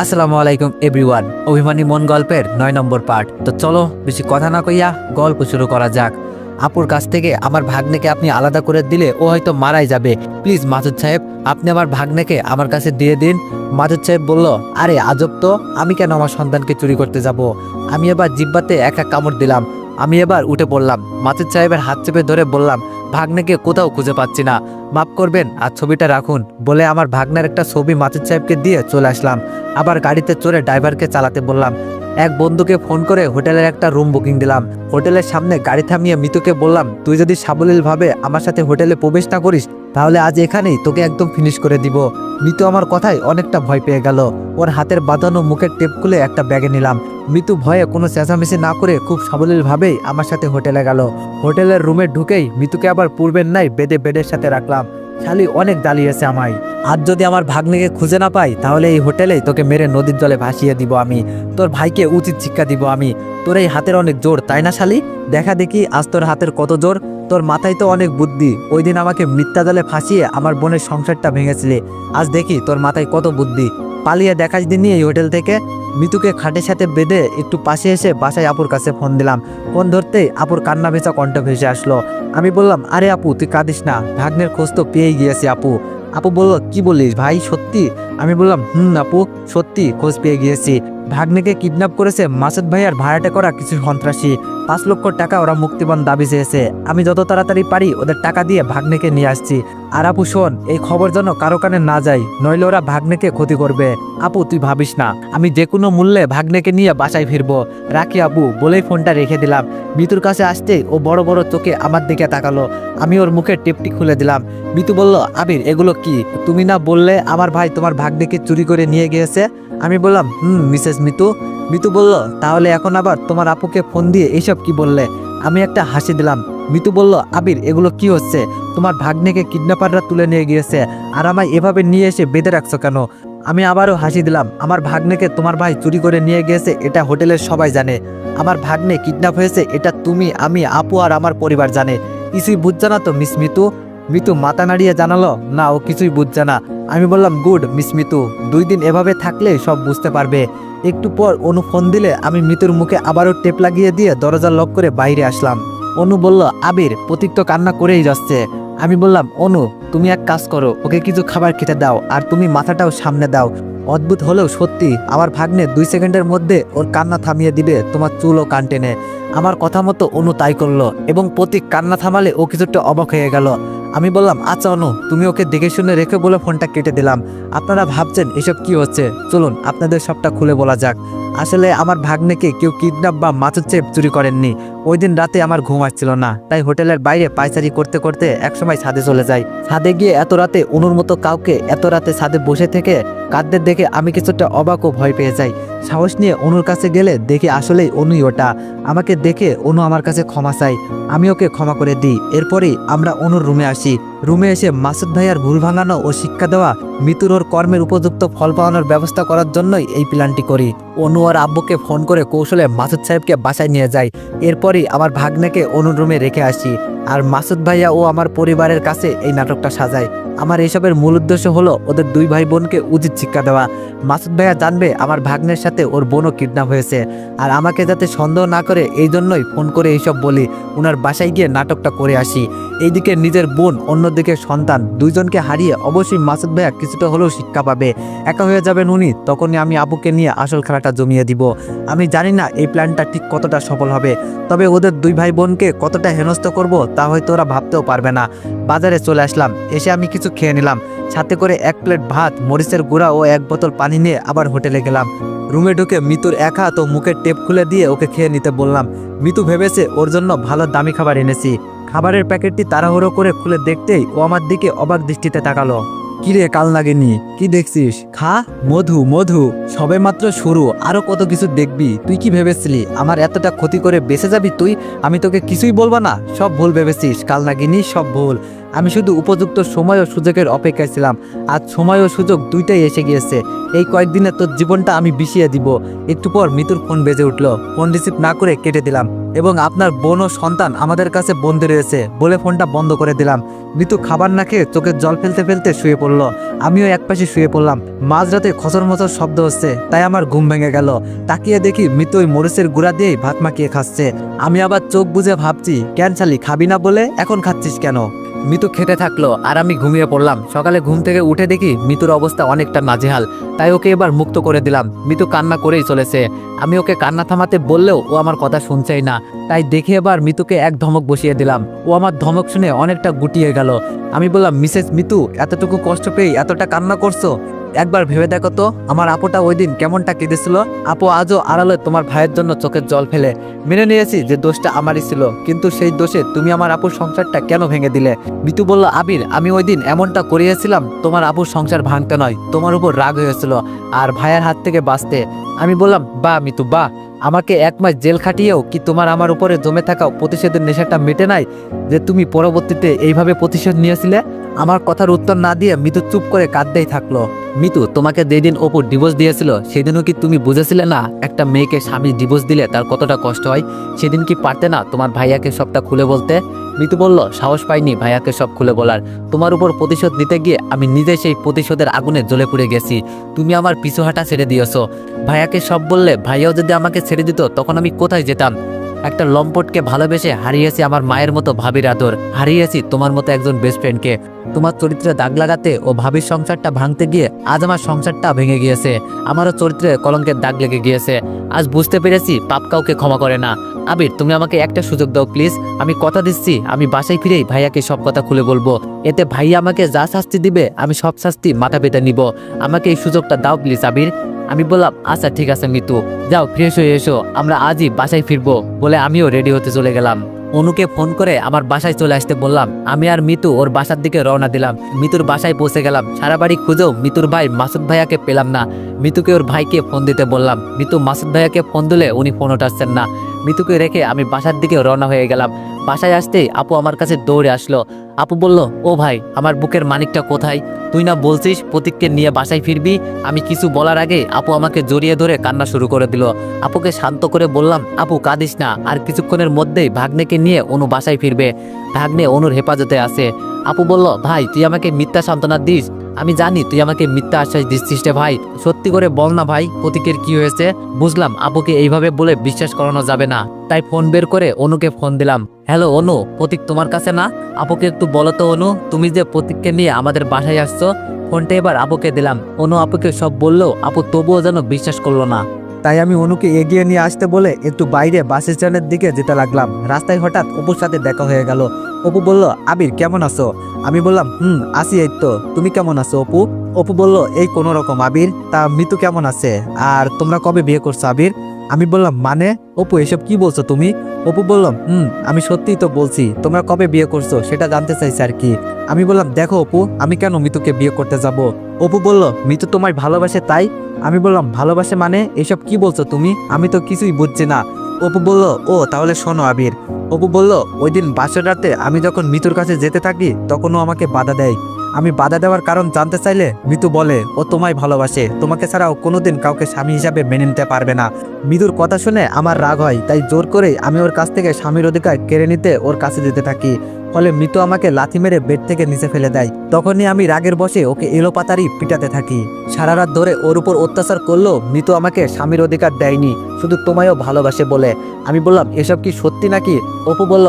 আসসালামু আলাইকুম এভরিওয়ান। অভিমানী মন গল্পের ৯ নম্বর পার্ট। তো চলো বেশি কথা না কইয়া গল্প শুরু করা যাক। আপুর কাছ থেকে আমার ভাগ্নেকে আপনি আলাদা করে দিলে ও হয়তো মারাই যাবে। প্লিজ মাসুদ সাহেব, আপনি আমার ভাগ্নেকে আমার কাছে দিয়ে দিন। মাসুদ সাহেব বলল, আরে আজব তো, আমি কেন আমার সন্তানকে চুরি করতে যাব? আমি এবার জিব্বাতে একটা কামড় দিলাম। আমি এবার উঠে পড়লাম। মাসুদ সাহেবের হাত চেপে ধরে বললাম, ভাগ্নেকে কোথাও খুঁজে পাচ্ছি না, মাফ করবেন আর ছবিটা রাখুন। বলে আমার ভাগ্নের একটা ছবি মাসুদ সাহেবকে দিয়ে চলে আসলাম। আবার গাড়িতে চড়ে ড্রাইভারকে চালাতে বললাম। এক বন্ধুকে ফোন করে হোটেলের একটা রুম বুকিং দিলাম। হোটেলের সামনে গাড়ি থামিয়ে মিতুকে বললাম, তুই যদি সাবলীলভাবে আমার সাথে হোটেলে প্রবেশ না করিস তাহলে আজ এখানেই তোকে একদম ফিনিশ করে দিব। মিতু আমার কথায় অনেকটা ভয় পেয়ে গেল। ওর হাতের বাঁধানো মুখের টেপ খুলে একটা ব্যাগে নিলাম। মিতু ভয়ে কোনো চেঁচামেচি না করে খুব সাবলীলভাবেই আমার সাথে হোটেলে গেল। হোটেলের রুমে ঢুকেই মিতুকে আবার পূর্বের নাই বেডের সাথে রাখলাম। শালি অনেক জ্বালিয়েছে আমায়। আজ যদি আমার ভাগ্নিকে খুঁজে না পাই তাহলে এই হোটেলেই তোকে মেরে নদীর জলে ভাসিয়ে দিব আমি। তোর ভাইকে উচিত শিক্ষা দিব আমি। তোর এই হাতের অনেক জোর, তাই না শালি? দেখা দেখি আজ তোর হাতের কত জোর। তোর মাথায় তো অনেক বুদ্ধি। ওই দিন আমাকে মিথ্যা জালে ফাঁসিয়ে আমার বোনের সংসারটা ভেঙেছিলে। আজ দেখি তোর মাথায় কত বুদ্ধি। পালিয়ে দেখাস দিনই এই হোটেল থেকে। মিতুকে খাটের সাথে বেঁধে একটু পাশে এসে বাসায় আপুর কাছে ফোন দিলাম। ফোন ধরতেই আপুর কান্না ভেজা কণ্ঠ ভেসে আসলো। আমি বললাম, আরে আপু তুই কাঁদিস না, ভাগ্নের খোঁজ তো পেয়েই গিয়েছি আপু। আপু বলল, কি বলিস ভাই, সত্যি? আমি বললাম, আপু সত্যি খোঁজ পেয়ে গিয়েছি। ভাগ্নেকে কিডন্যাপ করেছে মাসুদ ভাইয়ার ভাড়াটে করা কিছু সন্ত্রাসী। ৫ লক্ষ টাকা ওরা মুক্তিপণ দাবি চেয়েছে। আমি যত তাড়াতাড়ি পারি ওদের টাকা দিয়ে ভাগ্নেকে নিয়ে আসছি। আর আপু শোন, এই খবর যেন কারো কানে না যায়, নইলে ওরা ভাগ্নেকে ক্ষতি করবে। আপু তুই ভাবিস না, আমি যে কোনো মূল্যে ভাগ্নেকে নিয়ে বাসায় ফিরবো। রাখি আপু, বলেই ফোনটা রেখে দিলাম। মিতুর কাছে আসতেই ও বড় বড় চোখে আমার দিকে তাকালো। আমি ওর মুখের টেপটি খুলে দিলাম। মিতু বলল, আবির এগুলো কি? তুমি না বললে আমার ভাই তোমার ভাগ্নেকে চুরি করে নিয়ে গিয়েছে? আমি বললাম, মিসেস মিতু। মিতু বলল, তাহলে এখন আবার তোমার আপুকে ফোন দিয়ে এইসব কি বললে? আমি একটা হাসি দিলাম। মিতু বলল, আবির এগুলো কি হচ্ছে? তোমার ভাগ্নেকে কিডন্যাপাররা তুলে নিয়ে গিয়েছে, আর আমায় এভাবে নিয়ে এসে বেঁধে রাখছো কেন? আমি আবারও হাসি দিলাম। আমার ভাগ্নেকে তোমার ভাই চুরি করে নিয়ে গিয়েছে, এটা হোটেলের সবাই জানে। আমার ভাগ্নে কিডন্যাপ হয়েছে, এটা তুমি, আমি, আপু আর আমার পরিবার জানে। কিছুই বুঝছে না তো মিস মিতু? মিতু মাথা নাড়িয়ে জানালো, না ও কিছুই বুঝছে না। আমি বললাম, গুড মিস মিতু, 2 দিন এভাবে থাকলে সব বুঝতে পারবে। একটু পর অনু ফোন দিলে আমি মিতুর মুখে আবারও টেপ লাগিয়ে দিয়ে দরজা লক করে বাইরে আসলাম। অনু বলল, আবির প্রতীক তো কান্না করেই যাচ্ছে। আমি বললাম, অনু তুমি এক কাজ করো, ওকে কিছু খাবার খেতে দাও আর তুমি মাথাটাও সামনে দাও। অদ্ভুত হলেও সত্যি, আমার ভাগ্নে 2 সেকেন্ডের মধ্যে ওর কান্না থামিয়ে দিবে তোমার চুল ও কান টেনে। আমার কথা মতো অনু তাই করলো এবং প্রতীক কান্না থামালে ও কিছুটা অবাক হয়ে গেল। আমি বললাম, আচ্ছা অনু তুমি ওকে দেখে শুনে রেখে বলে ফোনটা কেটে দিলাম। আপনারা ভাবছেন এসব কি হচ্ছে, চলুন আপনাদের সবটা খুলে বলা যাক। আসলে আমার ভাগ্নেকে কেউ কিডন্যাপ বা মাসুদ সাহেব চুরি করেননি। ওই দিন রাতে আমার ঘুম আসছিল না, তাই হোটেলের বাইরে পায়চারি করতে করতে একসময় ছাদে চলে যাই। ছাদে গিয়ে এত রাতে অনুর মতো কাউকে এত রাতে ছাদে বসে থেকে কাঁদতে দেখে আমি কিছুটা অবাক ও ভয় পেয়ে যাই। সাহস নিয়ে অনুর কাছে গেলে দেখি আসলেই অনুই ওটা। আমাকে দেখে অনু আমার কাছে ক্ষমা চাই, আমি ওকে ক্ষমা করে দিই। এরপরেই আমরা অনুর রুমে আসি। রুমে এসে মাসুদ ভাইয়ার ভুল ভাঙানো ও শিক্ষা দেওয়া, মিতুর ওর কর্মের উপযুক্ত ফল পাওয়ানোর ব্যবস্থা করার জন্যই এই প্ল্যানটি করি। অনু আর আব্বুকে ফোন করে কৌশলে মাসুদ সাহেবকে বাসায় নিয়ে যাই। এরপরই আমার ভাগ্নেকে অনুর রুমে রেখে আসি আর মাসুদ ভাইয়া ও আমার পরিবারের কাছে এই নাটকটা সাজাই। আমার এসবের মূল উদ্দেশ্য হলো ওদের 2 ভাই বোনকে উচিত শিক্ষা দেওয়া। মাসুদ ভাইয়া জানবে আমার ভাগ্নের সাথে ওর বোনও কিডন্যাপ হয়েছে, আর আমাকে যাতে সন্দেহ না করে এই জন্যই ফোন করে এইসব বলি। ওনার বাসায় গিয়ে নাটকটা করে আসি। এইদিকে নিজের বোন, অন্যদিকে সন্তান, 2 জনকে হারিয়ে অবশ্যই মাসুদ ভাইয়া কিছুটা হলেও শিক্ষা পাবে। একা হয়ে যাবেন উনি, তখনই আমি আপুকে নিয়ে আসল খেলাটা জমিয়ে দিব। আমি জানি না এই প্ল্যানটা ঠিক কতটা সফল হবে, তবে ওদের 2 ভাই বোনকে কতটা হেনস্থ করব তা হয়তো ওরা ভাবতেও পারবে না। বাজারে চলে আসলাম। এসে আমি কিছু খেয়ে নিলাম, সাথে করে 1 প্লেট ভাত, মরিচের গুঁড়া ও 1 বোতল পানি নিয়ে আবার হোটেলে গেলাম। রুমে ঢুকে মিতুর এক হাত ও মুখের টেপ খুলে দিয়ে ওকে খেয়ে নিতে বললাম। মিতু ভেবেছে ওর জন্য ভালো দামি খাবার এনেছি। খাবারের প্যাকেটটি তাড়াহুড়ো করে খুলে দেখতেই ও আমার দিকে অবাক দৃষ্টিতে তাকালো। কিরে কাল লাগেনি, কি দেখছিস? খা, মধু মধু, সবে মাত্র শুরু, আরো কত কিছু দেখবি। তুই কি ভেবেছিলি আমার এতটা ক্ষতি করে বেঁচে যাবি তুই? আমি তোকে কিছুই বলবো না, সব ভুল ভেবেছিস কাল নাগিনি, সব ভুল। আমি শুধু উপযুক্ত সময় ও সুযোগের অপেক্ষায় ছিলাম। আজ সময় ও সুযোগ দুইটাই এসে গিয়েছে। এই কয়েকদিনে তোর জীবনটা আমি বিষিয়ে দিব। একটু পর মিতুর ফোন বেজে উঠলো। ফোন রিসিভ না করে কেটে দিলাম। এবং আপনার বোন ও সন্তান আমাদের কাছে বন্দি রয়েছে বলে ফোনটা বন্ধ করে দিলাম। মিতু খাবার না খেয়ে চোখের জল ফেলতে ফেলতে শুয়ে পড়লো। আমিও একপাশে শুয়ে পড়লাম। মাঝরাতে খচর মচর শব্দ হচ্ছে, তাই আমার ঘুম ভেঙে গেল। তাকিয়ে দেখি মিতু ওই মরিচের গুঁড়া দিয়েই ভাত মাখিয়ে খাচ্ছে। আমি আবার চোখ বুজে ভাবছি, কেন শালি খাবি না বলে এখন খাচ্ছিস কেন? মিতু খেতে থাকলো আর আমি ঘুমিয়ে পড়লাম। সকালে ঘুম থেকে উঠে দেখি মিতুর অবস্থা অনেকটা নাজেহাল, তাই ওকে এবার মুক্ত করে দিলাম। মিতু কান্না করেই চলেছে। আমি ওকে কান্না থামাতে বললেও ও আমার কথা শুনছেই না, তাই দেখে এবার মিতুকে এক ধমক বসিয়ে দিলাম। ও আমার ধমক শুনে অনেকটা গুটিয়ে গেল। আমি বললাম, মিসেস মিতু, এতটুকু কষ্ট পেয়ে এতটা কান্না করছো? একবার ভেবে দেখো তো আমার আপুটা ওই দিন কেমনটা কেঁদেছিল। আপু আজও আড়ালে তোমার ভাইয়ের জন্য চোখের জল ফেলে। মেনে নিয়েছি যে দোষটা আমারই ছিল, কিন্তু সেই দোষে তুমি আমার আপুর সংসারটা কেন ভেঙে দিলে? মিতু বলল, আবির, আমি ওই দিন এমনটা করিয়েছিলাম তোমার আপুর সংসার ভাঙতে নয়, তোমার উপর রাগ হয়েছিল আর ভাইয়ের হাত থেকে বাঁচতে। আমি বললাম, বাহ মিতু বাহ, আমাকে 1 মাস জেল খাটিয়েও কি তোমার আমার উপরে জমে থাকা প্রতিশোধের নেশাটা মেটে নাই যে তুমি পরবর্তীতে এইভাবে প্রতিশোধ নিয়েছিলে? আমার কথার উত্তর না দিয়ে মিতু চুপ করে কাঁদতেই থাকলো। মিতু, তোমাকে যেদিন অপু ডিভোর্স দিয়েছিল সেদিনও কি তুমি বুঝেছিলে না একটা মেয়েকে স্বামী ডিভোর্স দিলে তার কতটা কষ্ট হয়? সেদিন কি পারতে না তোমার ভাইয়াকে সবটা খুলে বলতে? মিতু বলল, সাহস পাইনি ভাইয়াকে সব খুলে বলার। তোমার উপর প্রতিশোধ নিতে গিয়ে আমি নিজে সেই প্রতিশোধের আগুনে জ্বলে পুড়ে গেছি। তুমি আমার পিছু হাঁটা ছেড়ে দিয়েছো। ভাইয়াকে সব বললে ভাইয়াও যদি আমাকে ছেড়ে দিত তখন আমি কোথায় যেতাম? একটা লম্পটকে ভালোবেসে হারিয়েছি আমার মায়ের মতো ভাবির আদর, হারিয়েছি তোমার মতো একজন বেস্ট ফ্রেন্ডকে। তোমার চরিত্রে দাগ লাগাতে ও ভাবির সংসারটা ভাঙতে গিয়ে আজ আমার সংসারটা ভেঙে গিয়েছে। আমারও চরিত্রে কলঙ্কের দাগ লেগে গিয়েছে। আজ বুঝতে পেরেছি পাপ কাউকে ক্ষমা করে না। আবির, তুমি আমাকে একটা সুযোগ দাও প্লিজ। আমি কথা দিচ্ছি আমি বাসায় ফিরেই ভাইয়াকে সব কথা খুলে বলবো। এতে ভাইয়া আমাকে যা শাস্তি দিবে আমি সব শাস্তি মাথা পেতে নিব। আমাকে এই সুযোগটা দাও প্লিজ আবির। আমি বললাম, আচ্ছা ঠিক আছে মিতু, যাও ফ্রেশ হয়ে এসো, আমরা আজই বাসায় ফিরবো। বলে আমিও রেডি হতে চলে গেলাম। অনুকে ফোন করে আমার বাসায় চলে আসতে বললাম। আমি আর মিতু ওর বাসার দিকে রওনা দিলাম। মিতুর বাসায় পৌঁছে গেলাম। সারা বাড়ি খুঁজেও মিতুর ভাই মাসুদ ভাইয়াকে পেলাম না। মিতুকে ওর ভাইকে ফোন দিতে বললাম। মিতু মাসুদ ভাইয়াকে ফোন দিলে উনি ফোন ওঠাচ্ছেন না। মিতুকে রেখে আমি বাসার দিকে রওনা হয়ে গেলাম। বাসায় আসতেই আপু আমার কাছে দৌড়ে আসলো। আপু বলল, ও ভাই, আমার বুকের মানিকটা কোথায়? তুই না বলছিস প্রতীককে নিয়ে বাসায় ফিরবি? আমি কিছু বলার আগে আপু আমাকে জড়িয়ে ধরে কান্না শুরু করে দিল। আপুকে শান্ত করে বললাম, আপু কাঁদিস না, আর কিছুক্ষণের মধ্যেই ভাগ্নেকে নিয়ে অনু বাসায় ফিরবে। ভাগ্নে অনুর হেফাজতে আছে। আপু বলল, ভাই তুই আমাকে মিথ্যা সান্ত্বনা দিস? আমি জানি তুই আমাকে মিথ্যা আশ্বাস দিচ্ছিস রে ভাই, সত্যি করে বল না ভাই প্রতীকের কি হয়েছে? বুঝলাম আপুকে এইভাবে বলে বিশ্বাস করানো যাবে না, তাই ফোন বের করে অনুকে ফোন দিলাম। হ্যালো অনু, প্রতীক তোমার কাছে না? আপুকে একটু বলো তো অনু, তুমি যে প্রতীককে নিয়ে আমাদের বাসায় আসছো। ফোনটা এবার আপুকে দিলাম। অনু আপুকে সব বললো, আপু তবুও যেন বিশ্বাস করলো না। তাই আমি অনুকে এগিয়ে নিয়ে আসতে বলে একটু বাইরে বাস স্ট্যান্ডের দিকে যেতে লাগলাম। রাস্তায় হঠাৎ অপুর সাথে দেখা হয়ে গেল। অপু বলল, আবির কেমন আছো? আমি বললাম, আছি এই তো, তুমি কেমন আছো অপু? অপু বলল, এই কোনো রকম। আবির, তা মিতু কেমন আছে? আর তোমরা কবে বিয়ে করছো আবির? আমি বললাম, মানে অপু এসব কি বলছো তুমি? অপু বলল, আমি সত্যিই তো বলছি, তোমরা কবে বিয়ে করছো সেটা জানতে চাইছি আর কি। আমি বললাম, দেখো অপু, আমি কেন মিতুকে বিয়ে করতে যাব? অপু বলল, মিতু তোমায় ভালোবাসে তাই? আমি বললাম, ভালোবাসে মানে এসব কি বলছো তুমি? আমি তো কিছুই বুঝছি না। অপু বলল, ও তাহলে শোনো আবির। অপু বলল, ওই দিন বাসের রাতে আমি যখন মিতুর কাছে যেতে থাকি তখনও আমাকে বাধা দেয়। আমি বাধা দেওয়ার কারণ জানতে চাইলে মিতু বলে, ও তোমায় ভালোবাসে, তোমাকে ছাড়াও কোনোদিন কাউকে স্বামী হিসাবে মেনে নিতে পারবে না। মিতুর কথা শুনে আমার রাগ হয়, তাই জোর করে আমি ওর কাছ থেকে স্বামীর অধিকার কেড়ে নিতে ওর কাছে যেতে থাকি। ফলে মিতু আমাকে লাথি মেরে বেড থেকে নিচে ফেলে দেয়। তখনই আমি রাগের বশে ওকে এলোপাতাড়ি পিটাতে থাকি। সারা রাত ধরে ওর উপর অত্যাচার করলেও মিতু আমাকে স্বামীর অধিকার দেয়নি, শুধু তোমায়ও ভালোবাসে বলে। আমি বললাম, এসব কি সত্যি নাকি? অপু বলল,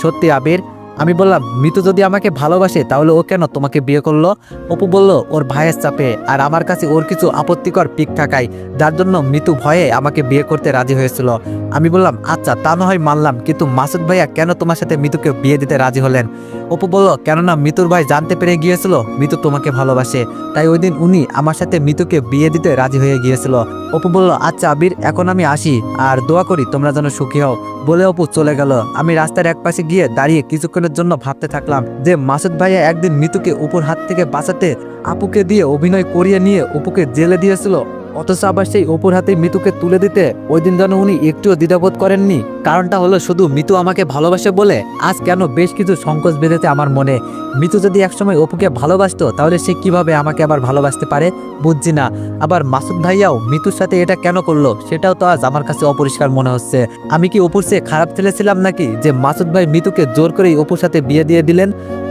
সত্যি আবির। আমি বললাম, মিতু যদি আমাকে ভালোবাসে তাহলে ও কেন তোমাকে বিয়ে করলো? অপু বলল, ওর ভাইয়ের চাপে আর আমার কাছে ওর কিছু আপত্তিকর পিক থাকায়, যার জন্য মিতু ভয়ে আমাকে বিয়ে করতে রাজি হয়েছিল। আমি বললাম, আচ্ছা তা না হয় মানলাম, কিন্তু মাসুদ ভাইয়া কেন তোমার সাথে মিতুকে বিয়ে দিতে রাজি হলেন? অপু বলল, কেননা মিতুর ভাই জানতে পেরে গিয়েছিল মিতু তোমাকে ভালোবাসে, তাই ওই দিন উনি আমার সাথে মিতুকে বিয়ে দিতে রাজি হয়ে গিয়েছিল। অপু বলল, আচ্ছা আবির, এখন আমি আসি, আর দোয়া করি তোমরা যেন সুখী হও। বলে অপু চলে গেল। আমি রাস্তার এক পাশে গিয়ে দাঁড়িয়ে কিছুক্ষণের জন্য ভাবতে থাকলাম যে মাসুদ ভাইয়া একদিন মিতুকে উপর হাত থেকে বাঁচাতে আপুকে দিয়ে অভিনয় করিয়ে নিয়ে অপুকে জেলে দিয়েছিল। অথচ আবার সেই অপুর হাতে মিতুকে তুলে দিতে ওই দিন যেন উনি একটুও দ্বিধাবোধ করেননি। কারণটা হলো শুধু মিতু আমাকে ভালোবাসে বলে আজ কেন বেশ কিছু সংকোচ বেঁধেছে আমার মনে। মিতু যদি একসময় অপুকে ভালোবাসতো তাহলে সে কিভাবে আমাকে আবার ভালোবাসতে পারে বুঝছি না। আবার মাসুদ ভাইয়াও মিতুর সাথে এটা কেন করলো সেটাও তো আজ আমার কাছে অপরিষ্কার মনে হচ্ছে। আমি কি অপুর চেয়ে খারাপ ছেলে ছিলাম নাকি যে মাসুদ ভাই মিতুকে জোর করেই অপুর সাথে বিয়ে দিয়ে দিলেন?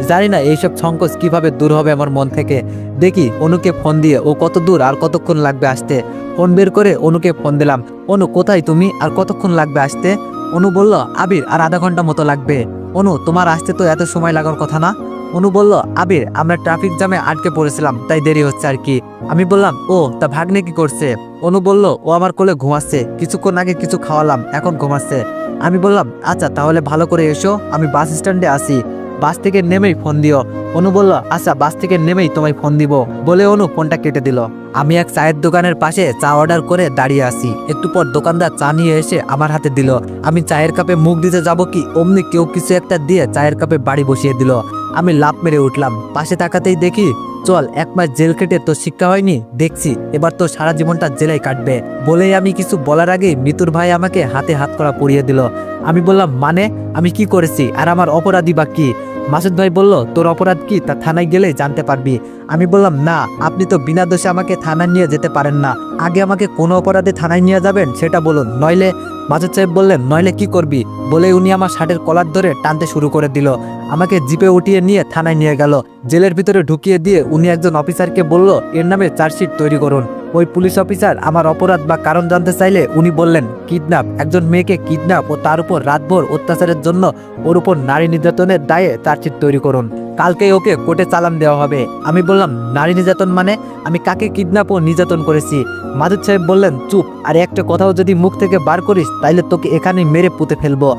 জানি না এইসব সংকোচ কিভাবে দূর হবে আমার মন থেকে। দেখি অনুকে ফোন দিয়ে ও কত দূর আর কতক্ষণ লাগবে আসতে। ফোন বের করে অনুকে ফোন দিলাম। অনু কোথায় তুমি, আর কতক্ষণ লাগবে আসতে? অনু বলল আবির আর আধা ঘন্টা মতো লাগবে। অনু তোমার আসতে তো এত সময় লাগার কথা না। অনু বলল আবির আমরা ট্রাফিক জ্যামে আটকে পড়েছিলাম তাই দেরি হচ্ছে আর কি। আমি বললাম ও তা ভাগ্নে কি করছে? অনু বলল ও আমার কোলে ঘুমাচ্ছে, কিছুক্ষণ আগে কিছু খাওয়ালাম এখন ঘুমাচ্ছে। আমি বললাম আচ্ছা তাহলে ভালো করে এসো, আমি বাস স্ট্যান্ডে আসি, বাস থেকে নেমেই ফোন দিও। অনু বলল আচ্ছা বাস থেকে নেমেই তোমায় ফোন দিব বলে অনু ফোনটা কেটে দিল। আমি এক চায়ের দোকানের পাশে চা অর্ডার করে দাঁড়িয়ে আছি। একটু পর দোকানদার চা নিয়ে এসে আমার হাতে দিল। আমি চায়ের কাপে মুখ দিতে যাব কি অমনি কেউ কিছু একটা দিয়ে চায়ের কাপে বাড়ি বসিয়ে দিল। আমি লাফ মেরে উঠলাম, পাশে তাকাতেই দেখি চল 1 মাস জেল কেটে তো শিক্ষা হয়নি, দেখছি এবার তো সারা জীবনটা জেলেই কাটবে। বলেই আমি কিছু বলার আগেই মিতুর ভাই আমাকে হাতে হাত করা পরিয়ে দিল। আমি বললাম মানে আমি কি করেছি আর আমার অপরাধী বা কি? মাসুদ ভাই বলল তোর অপরাধ কি তা থানায় গেলেই জানতে পারবি। আমি বললাম না আপনি তো বিনা দোষে আমাকে থানায় নিয়ে যেতে পারেন না, আগে আমাকে কোন অপরাধে থানায় নিয়ে যাবেন সেটা বলুন, নইলে। মাসুদ সাহেব বললেন নইলে কি করবি? বলে উনি আমার শার্টের কলার ধরে টানতে শুরু করে দিল। আমাকে জিপে উঠিয়ে নিয়ে থানায় নিয়ে গেল। জেলের ভিতরে ঢুকিয়ে দিয়ে উনি একজন অফিসারকে বলল এর নামে চার্জশিট তৈরি করুন। ওই পুলিশ অফিসার আমার অপরাধ বা কারণ জানতে চাইলে উনি বললেন কিডন্যাপ, একজন মেয়েকে কিডন্যাপ ও তার উপর রাতভর অত্যাচারের জন্য ওর উপর নারী নির্যাতনের দায়ে চার্জশিট তৈরি করুন, কালকেই ওকে কোর্টে চালান দেওয়া হবে। আমি বললাম নারী নির্যাতন মানে? আমি কাকে কিডন্যাপ ও নির্যাতন করেছি? মাসুদ সাহেব বললেন চুপ, আর একটা কথাও যদি মুখ থেকে বার করিস তাইলে তোকে এখানে মেরে পুঁতে ফেলবো।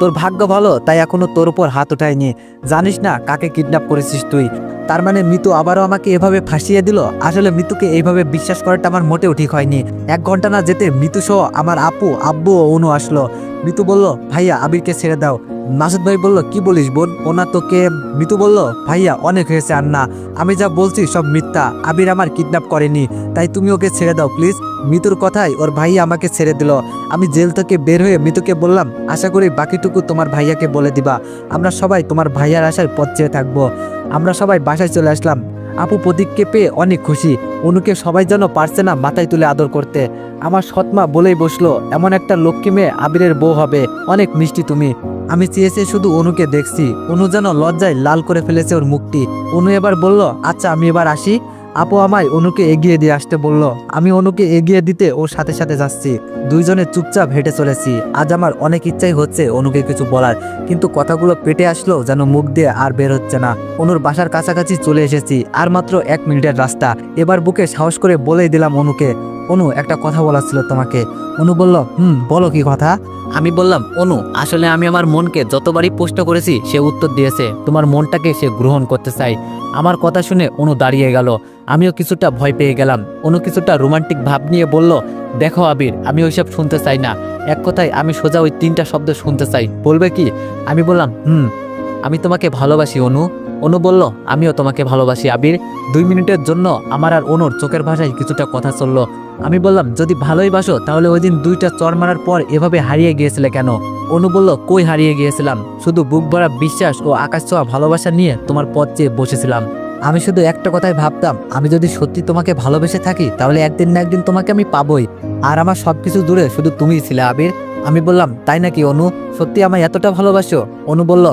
তোর ভাগ্য ভালো তাই এখনো তোর উপর হাত উঠায়নি, জানিস না কাকে কিডন্যাপ করেছিস তুই। তার মানে মিতু আবারও আমাকে এভাবে ফাঁসিয়ে দিল। আসলে মিতুকে এইভাবে বিশ্বাস করাটা আমার মোটেও ঠিক হয়নি। 1 ঘন্টা না যেতে মিতু সহ আমার আপু আব্বু ও অনু আসলো। মিতু বলল ভাইয়া আবিরকে ছেড়ে দাও। মাসুদ ভাই বলল কি বলিস বোন, ওনা তোকে? মিতু বলল ভাইয়া অনেক হয়েছে আর না, আমি যা বলছি সব মিথ্যা, আবির আমার কিডন্যাপ করেনি, তাই তুমি ওকে ছেড়ে দাও প্লিজ। মিতুর কথাই ওর ভাইয়া আমাকে ছেড়ে দিল। আমি জেল থেকে বের হয়ে মিতুকে বললাম আশা করি বাকিটুকু তোমার ভাইয়াকে বলে দিবা, আমরা সবাই তোমার ভাইয়ার আশায় পথ চেয়ে থাকবো। আমরা সবাই বাসায় চলে আসলাম। আপু প্রদীপকে পেয়ে অনেক খুশি, অনুকে সবাই যেন পারছে না মাথায় তুলে আদর করতে। আমার সৎমা বলেই বসলো এমন একটা লক্ষ্মী মেয়ে আবিরের বউ হবে, অনেক মিষ্টি তুমি। আমি চেয়েছি শুধু অনুকে দেখছি, অনু যেন লজ্জায় লাল করে ফেলেছে ওর মুখটি। অনু এবার বলল আচ্ছা আমি এবার আসি। আপু আমায় অনুকে এগিয়ে দিয়ে আসতে বলল। আমি অনুকে এগিয়ে দিতে ওর সাথে সাথে যাচ্ছি। দুইজনে চুপচাপ হেঁটে চলেছি। আজ আমার অনেক ইচ্ছাই হচ্ছে অনুকে কিছু বলার, কিন্তু কথাগুলো পেটে আসলো যেন মুখ দিয়ে আর বের হচ্ছে না। অনুর বাসার কাছাকাছি চলে এসেছি, আর মাত্র 1 মিনিটের রাস্তা। এবার বুকে সাহস করে বলেই দিলাম অনুকে, অনু একটা কথা বলার ছিল তোমাকে। অনু বলল বলো কি কথা? আমি বললাম অনু আসলে আমি আমার মনকে যতবারই প্রশ্ন করেছি সে উত্তর দিয়েছে, তোমার মনটাকে সে গ্রহণ করতে চাই। আমার কথা শুনে অনু দাঁড়িয়ে গেল। আমিও কিছুটা ভয় পেয়ে গেলাম। অনু কিছুটা রোমান্টিক ভাব নিয়ে বলল দেখো আবির আমি ওইসব শুনতে চাই না, এক কথায় আমি সোজা ওই 3টা শব্দ শুনতে চাই, বলবে কি? আমি বললাম আমি তোমাকে ভালোবাসি অনু। অনু বলল আমিও তোমাকে ভালোবাসি আবির। 2 মিনিটের জন্য আমার আর অনুর চোখের ভাষায় কিছুটা কথা চললো। আমি বললাম যদি ভালোই বাসো তাহলে ওই দিন 2টা চর মারার পর এভাবে হারিয়ে গিয়েছিলে কেন? অনু বলল কই হারিয়ে গিয়েছিলাম, শুধু বুক ভরা বিশ্বাস ও আকাশ ছোঁয়া ভালোবাসা নিয়ে তোমার পথ চেয়ে বসেছিলাম। আমি শুধু একটা কথাই ভাবতাম, আমি যদি সত্যি তোমাকে ভালোবেসে থাকি তাহলে একদিন না একদিন তোমাকে আমি পাবোই, আর আমার সবকিছু দূরে শুধু তুমিই ছিলে আবির। আমি বললাম তাই নাকি অনু, সত্যি আমায় এতটা ভালোবাসো? অনু বলল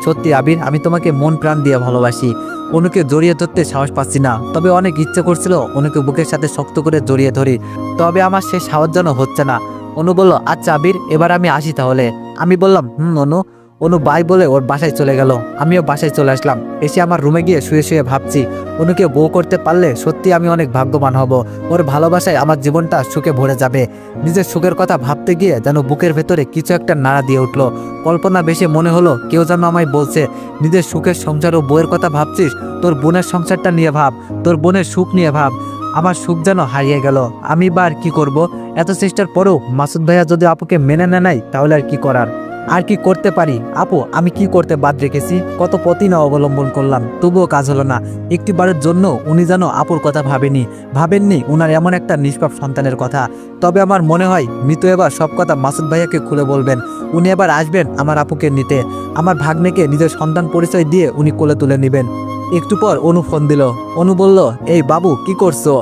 সত্যি আবির, আমি তোমাকে মন প্রাণ দিয়ে ভালোবাসি। অনুকে জড়িয়ে ধরতে সাহস পাচ্ছি না, তবে অনেক ইচ্ছে করছিল অনুকে বুকের সাথে শক্ত করে জড়িয়ে ধরি, তবে আমার সে সাহস যেন হচ্ছে না। অনু বলল আচ্ছা আবির এবার আমি আসি তাহলে। আমি বললাম অনু। অনু বাই বলে ওর বাসায় চলে গেল। আমিও বাসায় চলে আসলাম। এসে আমার রুমে গিয়ে শুয়ে শুয়ে ভাবছি অনুকে বউ করতে পারলে সত্যি আমি অনেক ভাগ্যবান হব। ওর ভালোবাসায় আমার জীবনটা সুখে ভরে যাবে। নিজের সুখের কথা ভাবতে গিয়ে যেন বুকের ভেতরে কিছু একটা নাড়া দিয়ে উঠলো। কল্পনা বেশি মনে হলো কেউ যেন আমায় বলছে নিজের সুখের সংসার ও বউয়ের কথা ভাবছিস, তোর বোনের সংসারটা নিয়ে ভাব, তোর বোনের সুখ নিয়ে ভাব। আমার সুখ যেন হারিয়ে গেল। আমি বা আর কি করব? এত চেষ্টার পরেও মাসুদ ভাইয়া যদি আপুকে মেনে নেয় তাহলে আর কি করার। আর কি করতে পারি আপু, আমি কি করতে বাদ রেখেছি, কত পথই না অবলম্বন করলাম, তবুও কাজ হলো না। একটিবারের জন্য উনি যেন আপুর কথা ভাবেননি উনার এমন একটা নিষ্পাপ সন্তানের কথা। তবে আমার মনে হয় মিতু এবার সব কথা মাসুদ ভাইয়াকে খুলে বলবেন। উনি এবার আসবেন আমার আপুকে নিতে, আমার ভাগ্নেকে নিজের সন্তান পরিচয় দিয়ে উনি কোলে তুলে নেবেন। একটু পর অনু ফোন দিল। অনু বলল, এই বাবু কি করছো?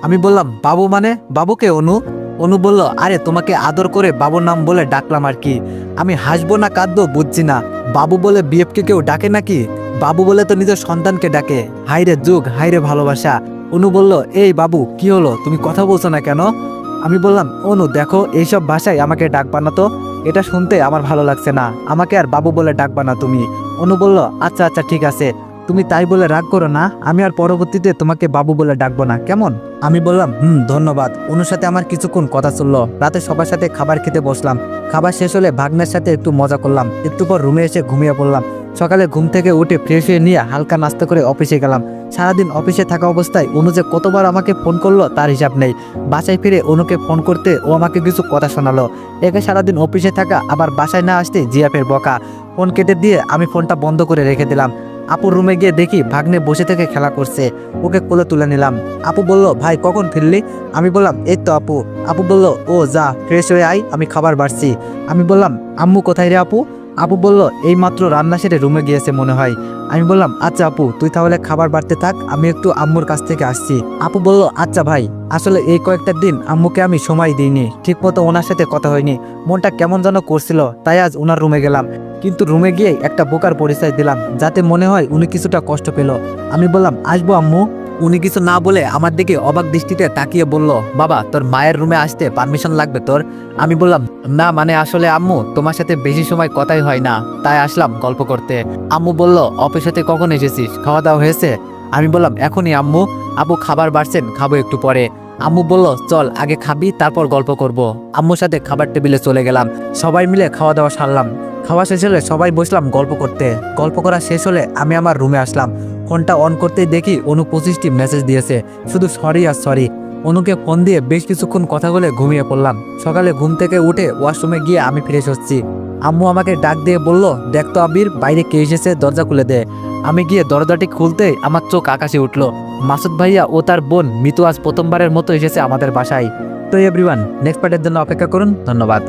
আমি বললাম, বাবু মানে বাবুকে অনু? অনু বলল, আরে তোমাকে আদর করে বাবুর নাম বলে ডাকলাম আর কি। আমি হাসবো না কাঁদবো বুঝছি না, বাবু বলে বিএফকে কেউ ডাকে নাকি? বাবু বলে তো নিজের সন্তানকে ডাকে। হাইরে যুগ, হাইরে ভালোবাসা। অনু বলল, এই বাবু কি হলো, তুমি কথা বলছো না কেন? আমি বললাম, অনু দেখো, এইসব ভাষায় আমাকে ডাকবা না তো, এটা শুনতে আমার ভালো লাগছে না, আমাকে আর বাবু বলে ডাকবা না তুমি। অনু বলল, আচ্ছা আচ্ছা ঠিক আছে, তুমি তাই বলে রাগ করো না, আমি আর পরবর্তীতে তোমাকে বাবু বলে ডাকবো না, কেমন? আমি বললাম, ধন্যবাদ। অনুর সাথে আমার কিছুক্ষণ কথা চললো। রাতে সবার সাথে খাবার খেতে বসলাম। খাবার শেষ হলে ভাগ্নের সাথে একটু মজা করলাম। একটু পর রুমে এসে ঘুমিয়ে পড়লাম। সকালে ঘুম থেকে উঠে ফ্রেশ হয়ে নিয়ে হালকা নাস্তা করে অফিসে গেলাম। সারাদিন অফিসে থাকা অবস্থায় অনু যে কতবার আমাকে ফোন করলো তার হিসাব নেই। বাসায় ফিরে অনুকে ফোন করতে ও আমাকে কিছু কথা শোনালো। একে সারাদিন অফিসে থাকা, আবার বাসায় না আসতে জিয়াফের বকা। ফোন কেটে দিয়ে আমি ফোনটা বন্ধ করে রেখে দিলাম। আপুর রুমে গিয়ে দেখি ভাগ্নে বসে থেকে খেলা করছে। ওকে কোলে তুলে নিলাম। আপু বলল, ভাই কখন ফিরলি? আমি বললাম, এই তো আপু। আপু বলল, ও যা ফ্রেশ হয়ে আয়, আমি খাবার বাড়ছি। আমি বললাম, আম্মু কোথায় রে আপু? আপু বলল, এই মাত্র রান্না সেরে রুমে গিয়েছে মনে হয়। আমি বললাম, আচ্ছা আপু, তুই তাহলে খাবার বাড়তে থাক, আমি একটু আম্মুর কাছ থেকে আসছি। আপু বলল, আচ্ছা ভাই। আসলে এই কয়েকটা দিন আম্মুকে আমি সময় দিইনি, ঠিক মতো ওনার সাথে কথা হয়নি, মনটা কেমন যেন করছিল, তাই আজ ওনার রুমে গেলাম। কিন্তু রুমে গিয়ে একটা বোকার পরিচয় দিলাম, যাতে মনে হয় উনি কিছুটা কষ্ট পেল। আমি বললাম, আসবো আম্মু। উনি কিছু না বলে আমার দিকে অবাক দৃষ্টিতে তাকিয়ে বলল, বাবা তোর মায়ের রুমে আসতে পারমিশন লাগবে তোর? আমি বললাম, না মানে আসলে আম্মু তোমার সাথে বেশি সময় কথাই হয় না, তাই আসলাম গল্প করতে। আম্মু বলল, অফিস হতে কখন এসেছিস, খাওয়া দাওয়া হয়েছে? আমি বললাম, এখনই আম্মু। আব্বু খাবার বাড়ছেন, খাবো একটু পরে। আম্মু বলল, চল আগে খাবি তারপর গল্প করব। আম্মুর সাথে খাবার টেবিলে চলে গেলাম। সবাই মিলে খাওয়া দাওয়া সারলাম। খাওয়া শেষ হলে সবাই বসলাম গল্প করতে। গল্প করা শেষ হলে আমি আমার রুমে আসলাম। ফোনটা অন করতেই দেখি অনু 25টি মেসেজ দিয়েছে, শুধু সরি আর সরি। অনুকে ফোন দিয়ে বেশ কিছুক্ষণ কথা বলে ঘুমিয়ে পড়লাম। সকালে ঘুম থেকে উঠে ওয়াশরুমে গিয়ে আমি ফ্রেশ হচ্ছি। আম্মু আমাকে ডাক দিয়ে বলল, দেখ তো আবির, বাইরে কে এসেছে, দরজা খুলে দে। আমি গিয়ে দরজাটি খুলতেই আমার চোখ আকাশে উঠলো। মাসুদ ভাইয়া ও তার বোন মিতু আজ প্রথমবারের মতো এসেছে আমাদের বাসায়। তো এভরিওয়ান, নেক্সট পার্টের জন্য অপেক্ষা করুন। ধন্যবাদ।